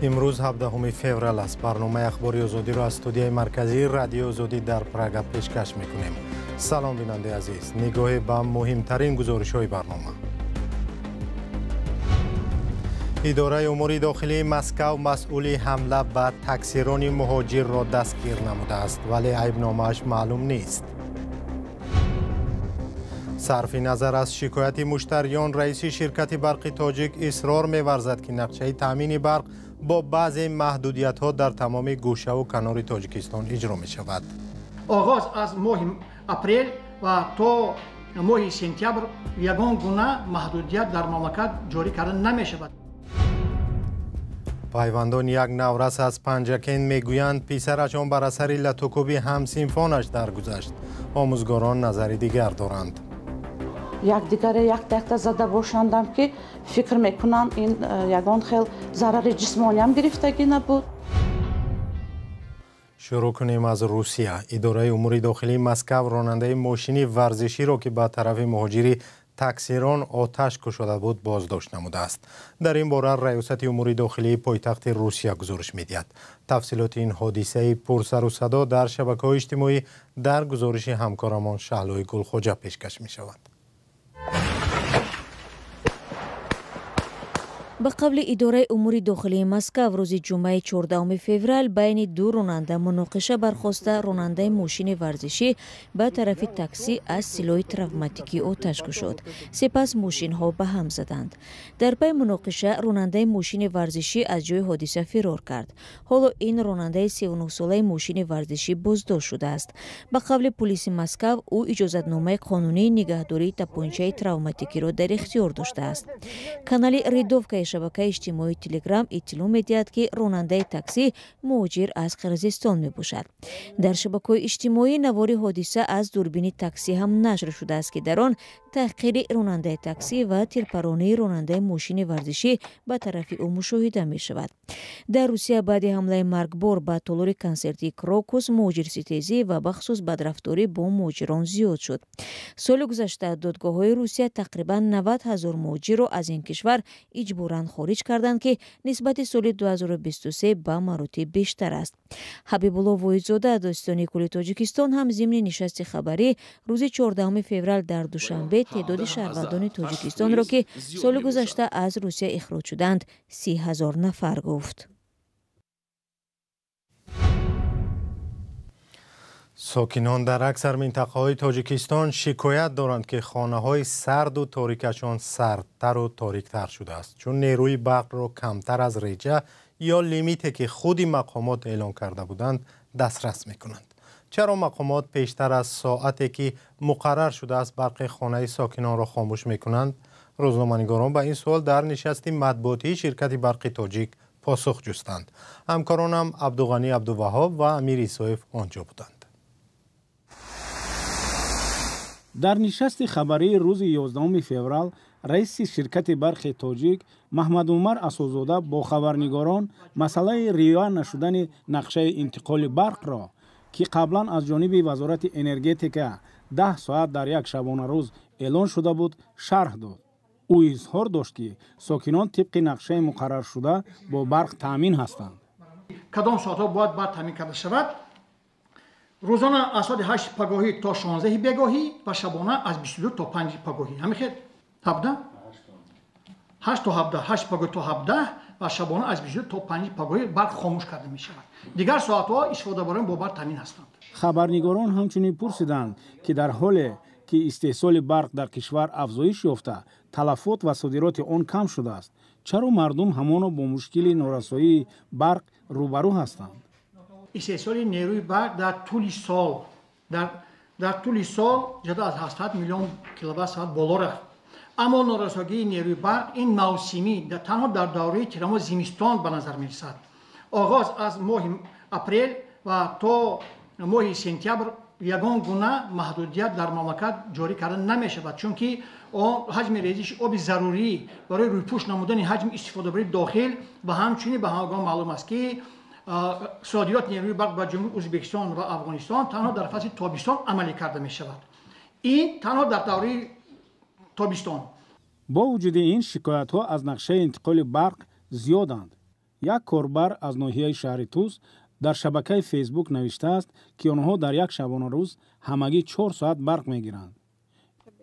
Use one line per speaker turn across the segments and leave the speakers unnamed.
امروز 17 فوریه است. برنامه اخباری آزادی را از استودیوی مرکزی رادیو آزادی در پراگ پیشکش می‌کنیم. سلام بیننده عزیز. نگاه به مهمترین گزارش‌های برنامه. اداره امور داخلی مسکو مسئول حمله به تاکسیران مهاجر را دستگیر نموده است، ولی عیب‌نامه‌اش معلوم نیست. صرف نظر از شکایت مشتریان، رئیس شرکت برق تاجیک اصرار می‌ورزد که نقشه تامین برق با بعضی محدودیت‌ها در تمام گوشه و کنار تاجیکستان اجرا می‌شود.
آغاز از ماه اپریل و تا ماه سپتامبر یگان گونه محدودیت در مملکت جاری کرده نمی‌شود.
پیوندان یک نورس از پنجکین میگویند پسرشان بر اثر لطوکوبی همسنفانش درگذشت. آموزگاران نظری دیگر دارند.
یکدیگر یک دقیقه زده باشندم که فکر میکنم این یگان خیلی ضرر جسمانی هم گرفتگی نبود.
شروع کنیم از روسیه. اداره امور داخلی مسکو راننده ماشین ورزشی را که به طرف مهاجری تاکسیران آتش کشیده بود بازداشت نموده است. در این باره ریاست امور داخلی پایتخت روسیه گزارش می‌دهد. تفصیلات این حادثه پرسر و صدا در شبکه‌های اجتماعی در گزارش همکارمان شهلای گلخوجه پیشکش می‌شود.
به قبل اداره امور داخلی مسکو روز جمعه 14 فوریه بین دو راننده مناقشه برخواسته راننده ماشین ورزشی به طرف تاکسی از سلاح تروماتیکی آتش کشید. سپس ماشین ها به هم زدند. در پی مناقشه راننده ماشین ورزشی از جای حادثه فرار کرد. حالا این راننده 39 ساله ماشین ورزشی بازداشت شده است. به قبل پلیس مسکو او اجازه‌نامه قانونی نگهداری تپانچه تروماتیکی را در اختیار داشته است. کانال ریدوفکا شبکه اجتماعی تلگرام اطلاع می‌دهد که راننده تاکسی مهاجر از قرقیزستان میباشد. در شبکه اجتماعی نوار حادثه از دوربین تاکسی هم نشر شده است که در آن تحقیر راننده تاکسی و تیرپرانی راننده ماشین ورزشی به طرف او مشاهده می شود. در روسیه بعد حمله مرگبار به تالار کنسرتی کراکوس مهاجر ستیزی و بخصوص بدرفتاری با مهاجران زیاد شد. سال گذشته دادگاه‌های روسیه تقریبا 90,000 مهاجر را از این کشور اجباراً خارج کردند که نسبت سال 2023 به مراتب بیشتر است. حبیب الله واحدزاده داستانی کل تاجیکستان هم ضمن نشست خبری روز 14 فوریه در دوشنبه تعداد شهروندان تاجیکستان را که سال گذشته از روسیه اخراج شدند 30,000 نفر گفت.
ساکنان در اکثر منطقه‌های تاجیکستان شکایت دارند که خانه‌های سرد و تاریکشان سردتر و تاریکتر شده است، چون نیروی برق را کمتر از ریجه یا لیمیتی که خود مقامات اعلام کرده بودند دسترس می‌کنند. چرا مقامات پیشتر از ساعتی که مقرر شده است برق خانه ساکنان را خاموش می‌کنند؟ روزنامه‌نگاران به این سوال در نشست مطبوعاتی شرکت برق تاجیک پاسخ جستند. همکارانم عبدالغنی عبدالوهاب و امیر ایسایف آنجا بودند.
در نشست خبری روز 11 فوریه رئیس شرکت برق تاجیک محمد عمر اسدزاده با خبرنگاران مسئله رعایت نشدن نقشه انتقال برق را که قبلا از جانب وزارت انرژتیکا 10 ساعت در یک شبانه روز اعلان شده بود شرح داد. او اظهار داشت که ساکنان طبق نقشه مقرر شده با برق تامین هستند.
کدام ساعت‌ها باید برق تامین کرده شود؟ روزانه از ساعت 8 پگاهی تا 16 بگاهی و شبانه از 22 تا 5 پگاهی. همین 17 8 تا 17 8 پگاهی تا 17 و شبانه از 22 تا 5 پگاهی برق خاموش کرده می شود. دیگر ساعت‌ها استفاده برای با برق تامین هستند.
خبرنگاران همچنین پرسیدند که در حالی که استحصال برق در کشور افزایش یافته، تلفات و صادرات آن کم شده است، چرا مردم همانا با مشکل نارسایی برق روبرو هستند؟
استحصال نیروی برق در طول سال جدا از 700 میلیون کیلووات ساعت بالا رفت. اما نارسایی نیروی برق این موسمی تنها در دوره تیرم و زمستان به نظر می رسد. آغاز از ماه اپریل و تا ماه سپتامبر یگان گونه محدودیت در مملکت جاری کرده نمی شود، چون که حجم ریزش آب ضروری برای رویپوش نمودن حجم استفاده برای داخل و همچنین به همگان معلوم است که صادرات نیروی برق به جمهوری ازبکستان و افغانستان تنها در فصل تابستان عملی کرده می شود. این تنها در دوره تابستان.
با وجود این شکایت ها از نقشه انتقال برق زیادند. یک کاربر از ناحیه شهر توس در شبکه فیسبوک نوشته است که آنها در یک شبانه روز همگی 4 ساعت برق میگیرند.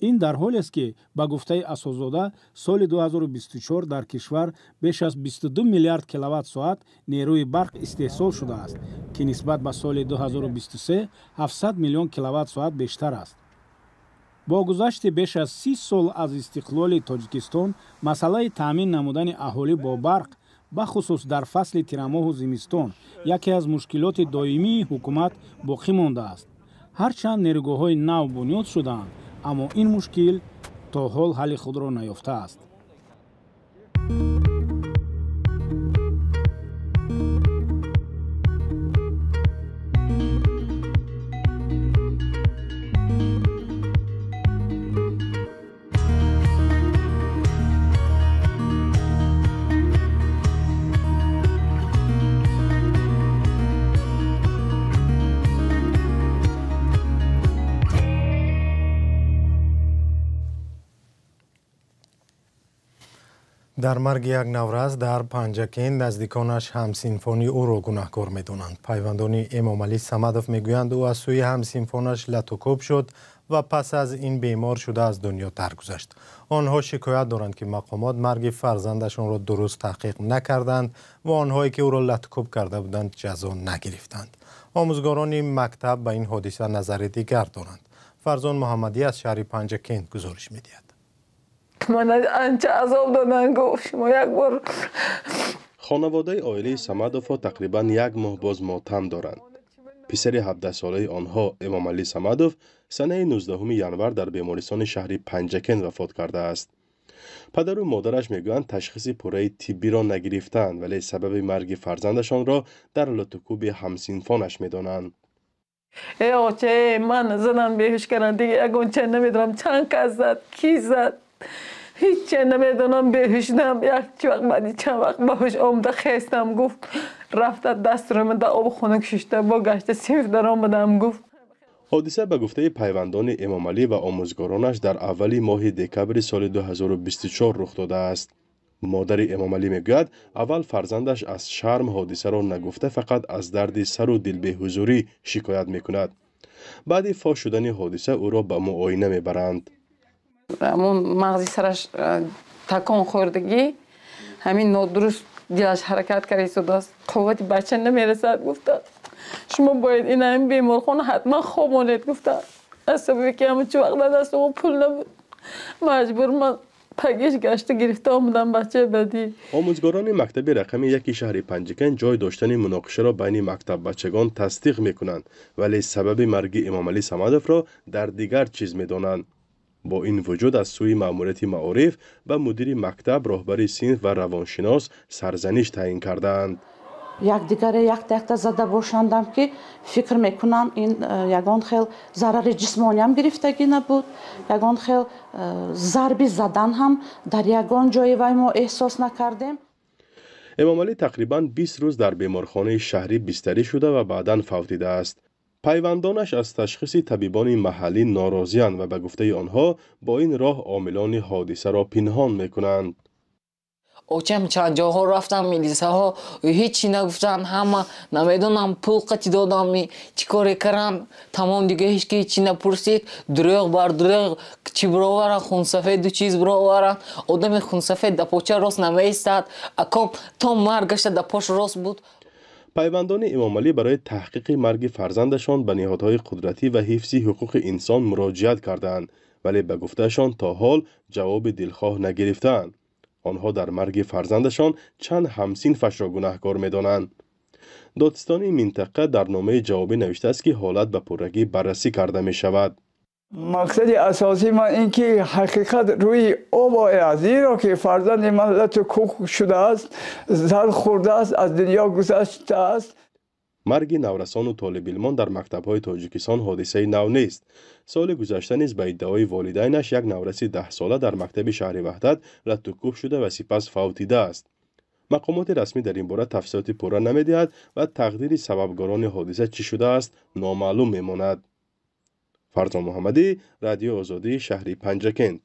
این در حالی است که به گفته اساسزاده سال 2024 در کشور بیش از 22 میلیارد کیلووات ساعت نیروی برق استحصال شده است که نسبت به سال 2023 700 میلیون کیلووات ساعت بیشتر است. با گذشت بیش از 30 سال از استقلال تاجیکستان، مسئله تامین نمودن اهالی با برق بخصوص در فصل تیرماه و زمستان یکی از مشکلات دائمی حکومت باقی مانده است. هرچند نیروگاه‌های نو بنیاد شدند، اما این مشکل تا حال حل خود را نیافته است.
در مرگ یک نوروز در پنجکین نزدیکانش همسینفانی او را گناهکار می‌دانند. پیوندان امام علی صمدوف میگویند او از سوی همسینفانش لطوکوب شد و پس از این بیمار شده از دنیا درگذشت. آنها شکایت دارند که مقامات مرگ فرزندشان را درست تحقیق نکردند و آنهایی که او را لطوکوب کرده بودند جزا نگرفتند. آموزگاران مکتب به این حادثه نظر دیگر دارند. فرزان محمدی از شهر پنجکین گزارش می‌دهد.
من انچه عذاب دادن گفت شما یک بار.
خانواده عائله صمدوف تقریبا یک ماه باز ماتم دارند. پسر 17 ساله آنها امام علی صمدوف سنه 19 ینور در بیمارستان شهری پنجکین وفات کرده است. پدر و مادرش میگویند تشخیص پوره طبی را نگرفتند ولی سبب مرگ فرزندشان را در لطوکوب همسینفانش میدانند.
ای آچه من زدم بهش کردن دیگه اگه چه نمیدونم چند کس زد کی زد هیچ چه نمیدونم بهشنم یک وقت بعدی چند وقت باش آمده خستم گفت رفته دست رو من در آب خونه کشیده با گشت سیف در آمدم گفت.
حادثه به گفته پیوندان امام علی و آموزگارانش در اولی ماه دکبر سال 2024 رخ داده است. مادر امام علی میگوید اول فرزندش از شرم حادثه را نگفته فقط از درد سر و دل بی‌حضوری شکایت میکند. بعد فاش شدن حادثه او را به معاینه میبرند.
همون مغزی سرش تکان خوردگی همین نادرست دلش حرکت کرده است قوت بچه نمیرسد گفته شما باید این همین بیمارخانه حتما خوابانید گفته از سببی که همون چه وقت دست و پول نبود مجبور من پگیش گشته گرفته آمدم بچه بدی.
آموزگاران مکتب رقم 1 شهر پنجکین جای داشتن مناقشه را بین مکتب بچگان تصدیق میکنند ولی سبب مرگ امام علی صمدوف را در دیگر چیز میدانند. با این وجود از سوی مأموریت معارف و مدیر مکتب راهبر صنف و روانشناس سرزنش تعیین کردند.
یکدیگر یک دقیقه زده باشندم که فکر میکنم این یگان خیل ضرر جسمانی هم گرفتگی نبود یگان خیل ضربی زدن هم در یگان جای وای ما احساس نکردیم.
امام علی تقریبا 20 روز در بیمارخانه شهری بستری شده و بعداً فوتیده است. پیوندانش از تشخیص طبیبان محلی ناراضی‌اند و به گفته آنها با این راه عاملان حادثه را پنهان میکنند.
اوچم چند جاها رفتم میلیسه ها هیچی نگفتن همه نمیدونم پول قطی دادم چیکاری کردم تمام دیگه هیچی نپرسید دروغ بر دروغ چی براورن خون سفید دو چیز براورن آدم خون سفید در پاچه راست نمیستد اکام تا مرگش در پاش راست بود.
پیوندان امام علی برای تحقیق مرگ فرزندشان به نهادهای قدرتی و حفظ حقوق انسان مراجعت کردند ولی به گفتهشان تا حال جواب دلخواه نگرفتند. آنها در مرگ فرزندشان چند همسینفش را گناهکار می‌دانند. دادستان منطقه در نامه جوابی نوشته است که حالت به پرگی بررسی کرده می شود.
مقصد اساسی من این که حقیقت روی آب آید زیرا که فرزند من لطوکوب شده است زر خورده است از دنیا گذشته است.
مرگ نورسان و طالب علمان در مکتب‌های تاجیکستان حادثه نو نیست. سال گذشته نیز به ادعای والدینش یک نورس 10 ساله در مکتب شهر وحدت لطوکوب شده و سپس فوتیده است. مقامات رسمی در این باره تفصیلات پوره نمی‌دهد و تقدیر سببگاران حادثه چی شده است نامعلوم می‌ماند. فرزان محمدی، رادیو آزادی، شهری پنجکین.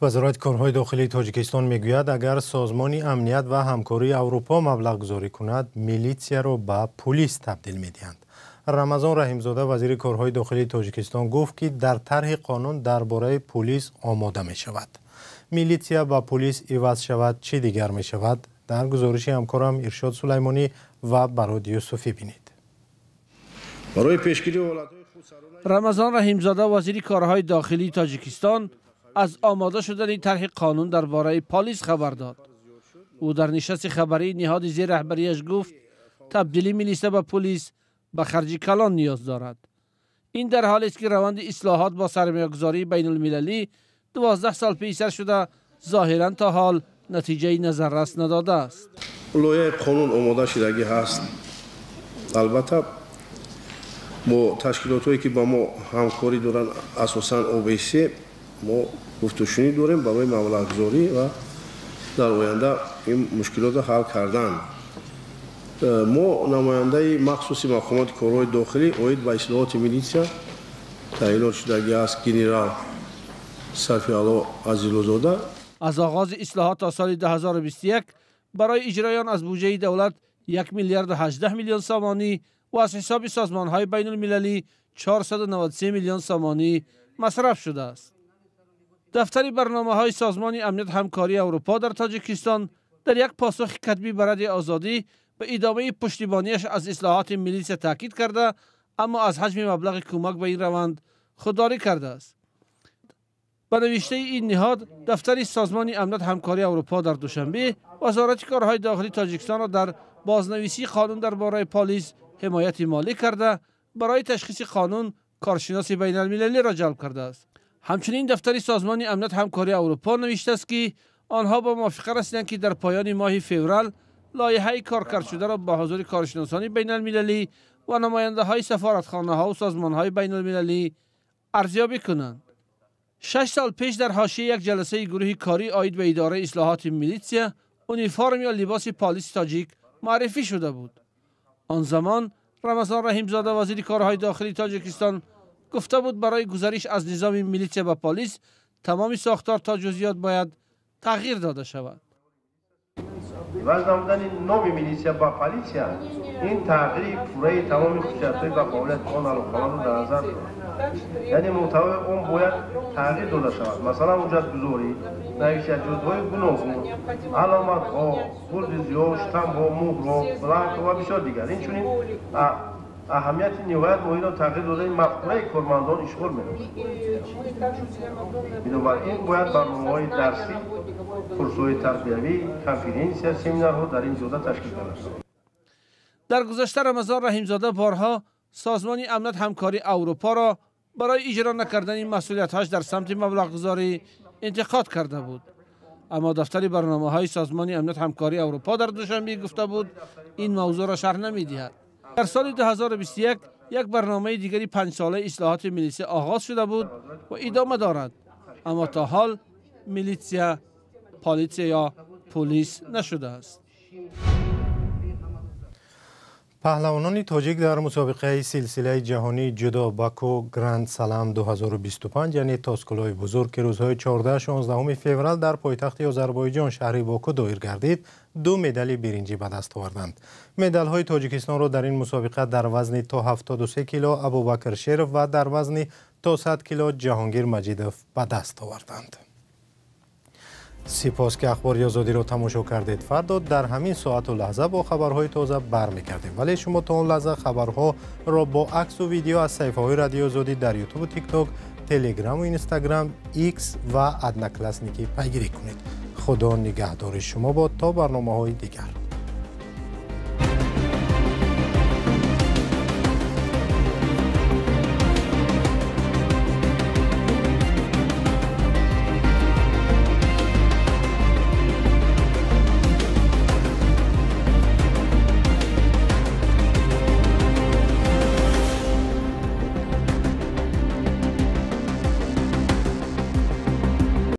وزارت کارهای داخلی تاجیکستان میگوید اگر سازمان امنیت و همکاری اروپا مبلغ گذاری کند میلیتسیا را به پلیس تبدیل می‌دهند. رمضان رحیمزاده وزیر کارهای داخلی تاجیکستان گفت که در طرح قانون درباره پلیس آماده می شود. میلیتسیا با پلیس عوض شود چی دیگر می شود؟ در گزارش همکارم ارشاد سلیمانی و براد یوسفی بینید.
برای پیشگیری رمضان رحیمزاده وزیر کارهای داخلی تاجیکستان از آماده شدن طرح قانون درباره پلیس خبر داد. او در نشست خبری نهاد زیر رهبریش گفت تبدیلی میلیسیا به پلیس به خرج کلان نیاز دارد. این در حالی است که روند اصلاحات با سرمایه‌گذاری بین المللی 12 سال پیش سر شده ظاهرا تا حال نتیجه نظررس نداده است. لایحه قانون آماده شدگی هست. البته با تشکیلات‌هایی که با ما همکاری دارند اساساً OBC ما گفتگوشنی داریم برای مبلغ‌گذاری و در آینده این مشکلات حل کردن. ما نماینده مخصوصی مقامات کارهای داخلی اوید به اصلاحات میلیسیا تعیینات شدگی است گنرال صفی‌علا عزیزلوزاده.
از آغاز اصلاحات تا سال 2021 برای اجرای آن از بودجه دولت 1 میلیارد و 18 میلیون سامانی و از حساب سازمان‌های بین المللی 493 میلیون سامانی مصرف شده است. دفتر برنامه‌های سازمان امنیت همکاری اروپا در تاجیکستان در یک پاسخ کتبی به رد آزادی به ادامه پشتیبانیش از اصلاحات میلیسیا تاکید کرده، اما از حجم مبلغ کمک به این روند خودداری کرده است. به نوشته این نهاد، دفتر سازمان امنیت همکاری اروپا در دوشنبه وزارت کارهای داخلی تاجیکستان را در بازنویسی قانون درباره پلیس حمایت مالی کرده، برای تشخیص قانون کارشناس بین المللی را جلب کرده است. همچنین دفتر سازمان امنیت همکاری اروپا نوشته است که آنها با موافقه رسیدند که در پایان ماه فوریه لایحه کارکرد شده را با حضور کارشناسان بین المللی و نماینده های سفارتخانه ها و سازمان های بین المللی ارزیابی کنند. 6 سال پیش در حاشیه یک جلسه گروه کاری عاید به اداره اصلاحات میلیسیا اونیفرم یا لباس پلیس تاجیک معرفی شده بود. آن زمان رمضان رحیمزاده وزیر کارهای داخلی تاجیکستان گفته بود برای گذریش از نظام میلیسیا به پلیس تمام ساختار تا جزئیات باید تغییر داده شود.
عوض نمودن نام میلیسیا با پلیسیا این تغییر پوره تمام خصوصیت‌های و فعالیت آن القانون را در نظر دارد. یعنی محتوای اون باید تغییر داده شود. مثلا اجرت‌گذاری، نوشته جزوهای گوناگون، علامت‌ها، گلدوزی‌ها، شتم‌ها، مهرها، بلنک و بسیار دیگر. این چنین اهمیت نهایت مهم را تغییر داده مفهوم کارمندان اشغال می‌نماید. بنابراین باید برنامه‌های درسی، کورس‌های تربیوی، کنفرانس‌ها، سمینارها در این جهت تشکیل شود.
در گذشته رمضان رحیمزاده بارها سازمان امنیت همکاری اروپا را برای اجرا نکردن مسئولیت‌هاش در سمت مبلغ‌گذاری انتقاد کرده بود. اما دفتر برنامه‌های سازمان امنیت همکاری اروپا در دوشنبه گفته بود این موضوع را شرح نمی‌دهد. در سال 2021 یک برنامه دیگری 5 ساله اصلاحات میلیسیا آغاز شده بود و ادامه دارد، اما تا حال میلیسیا یا پلیس نشده است.
پهلوانان تاجیک در مسابقه سلسله جهانی جودو باکو گرند سلام 2025 یعنی تاسکولای بزرگ که روزهای 14-16 فوریه در پایتخت آذربایجان شهر باکو دایر گردید 2 مدال برنجی به دست آوردند. مدال های تاجیکستان را در این مسابقه در وزن تا 73 کیلو ابوبکر شیرف و در وزن تا 100 کیلو جهانگیر مجیدوف به دست آوردند. سپاس که اخبار آزادی را تماشا کردید. فردا در همین ساعت و لحظه با خبرهای تازه برمیگردیم، ولی شما تا اون لحظه خبرها را با عکس و ویدیو از صفحه‌های رادیو آزادی در یوتیوب و تیک تاک، تلگرام و اینستاگرام، ایکس و ادنا کلاسنیکی پیگیری کنید. خدا نگهدار شما با تا برنامه‌های دیگر.